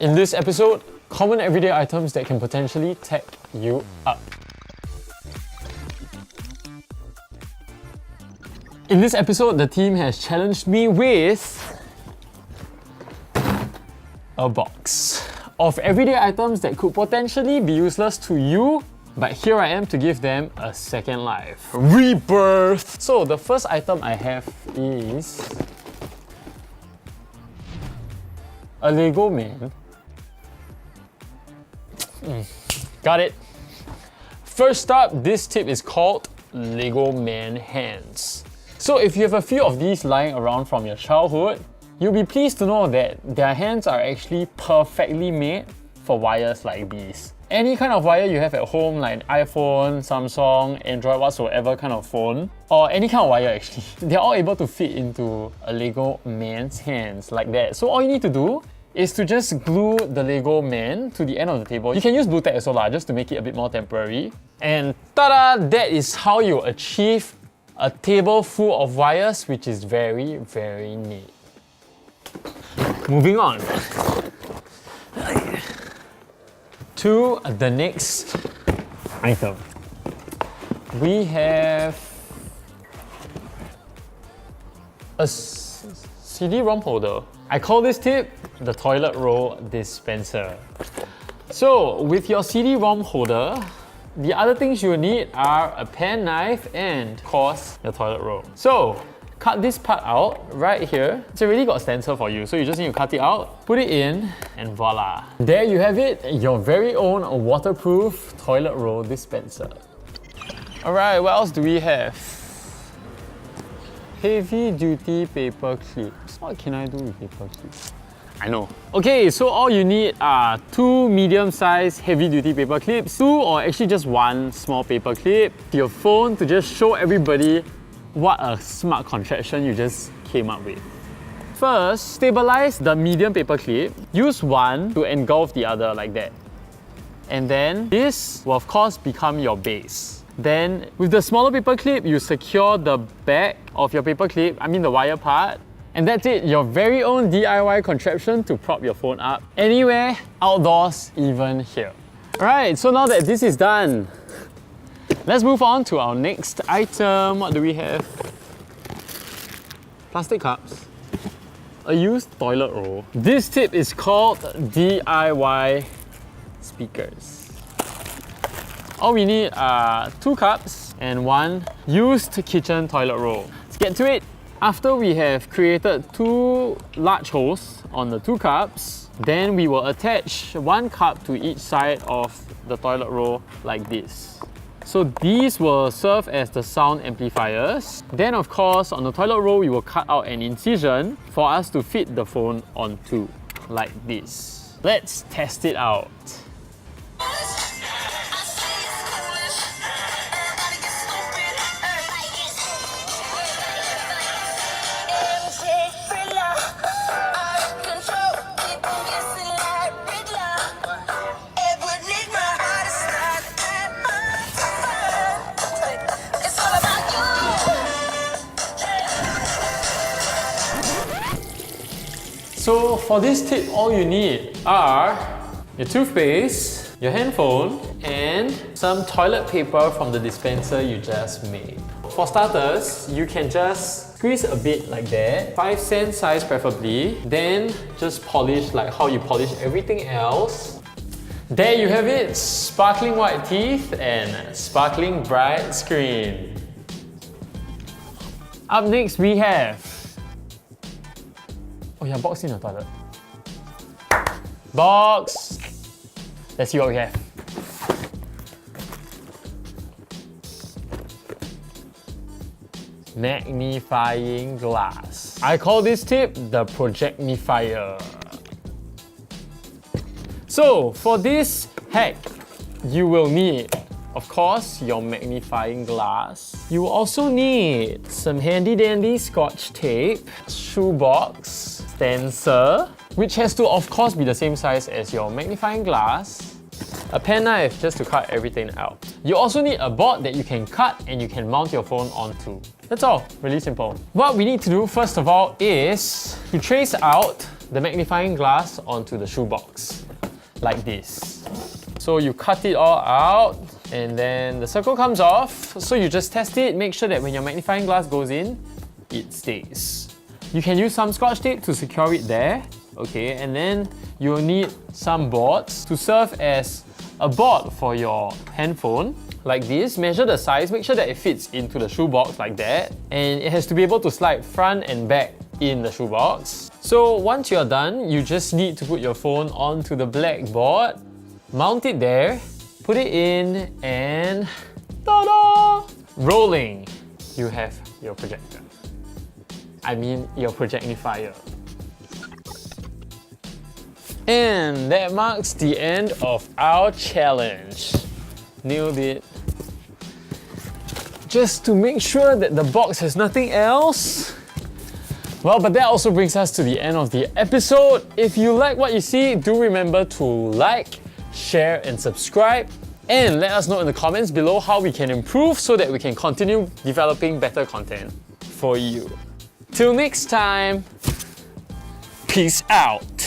In this episode, common everyday items that can potentially tech you up. In this episode, the team has challenged me with a box of everyday items that could potentially be useless to you, but here I am to give them a second life. Rebirth! So the first item I have is a Lego man. Got it. First up, this tip is called Lego man hands. So if you have a few of these lying around from your childhood, you'll be pleased to know that their hands are actually perfectly made for wires like these. Any kind of wire you have at home, like iPhone, Samsung, Android, whatsoever kind of phone, or any kind of wire actually, they're all able to fit into a Lego man's hands like that. So all you need to do is to just glue the Lego man to the end of the table. You can use blue tack as well, just to make it a bit more temporary. And ta-da! That is how you achieve a table full of wires, which is very, very neat. Moving on to the next item. We have a CD-ROM holder. I call this tip the toilet roll dispenser. So with your CD-ROM holder, the other things you will need are a pen, knife, and of course, your toilet roll. So cut this part out right here. It's already got a stencil for you, so you just need to cut it out, put it in, and voila. There you have it, your very own waterproof toilet roll dispenser. Alright, what else do we have? Heavy duty paper clips. What can I do with paper clips? I know. Okay, so all you need are 2 medium-sized heavy-duty paper clips, 2 or actually just 1 small paper clip, your phone to just show everybody what a smart contraption you just came up with. First, stabilize the medium paper clip. Use one to engulf the other like that. And then this will of course become your base. Then with the smaller paper clip, you secure the back of your paper clip, I mean the wire part. And that's it, your very own DIY contraption to prop your phone up anywhere, outdoors, even here. Alright, so now that this is done, let's move on to our next item. What do we have? Plastic cups. A used toilet roll. This tip is called DIY speakers. All we need are 2 cups and 1 used kitchen toilet roll. Let's get to it. After we have created 2 large holes on the 2 cups, then we will attach 1 cup to each side of the toilet roll like this. So these will serve as the sound amplifiers. Then of course, on the toilet roll, we will cut out an incision for us to fit the phone onto, like this. Let's test it out. So for this tip, all you need are your toothpaste, your handphone, and some toilet paper from the dispenser you just made. For starters, you can just squeeze a bit like that, 5 cent size preferably, then just polish like how you polish everything else. There you have it, sparkling white teeth and sparkling bright screen. Up next we have box in the toilet. Box! Let's see what we have. Magnifying glass. I call this tip the projectifier. So for this hack, you will need, of course, your magnifying glass. You will also need some handy dandy scotch tape, shoebox, dispenser, which has to of course be the same size as your magnifying glass, a pen knife just to cut everything out. You also need a board that you can cut and you can mount your phone onto. That's all, really simple. What we need to do first of all is to trace out the magnifying glass onto the shoebox, like this. So you cut it all out, and then the circle comes off. So you just test it, make sure that when your magnifying glass goes in, it stays. You can use some scotch tape to secure it there, okay, and then you'll need some boards to serve as a board for your handphone, like this. Measure the size, make sure that it fits into the shoebox like that, and it has to be able to slide front and back in the shoebox. So once you're done, you just need to put your phone onto the black board, mount it there, put it in, and ta-da! Rolling, you have your projector. I mean your projectifier. And that marks the end of our challenge. Nailed it. Just to make sure that the box has nothing else. Well, but that also brings us to the end of the episode. If you like what you see, do remember to like, share, and subscribe. And let us know in the comments below how we can improve so that we can continue developing better content for you. Till next time, peace out.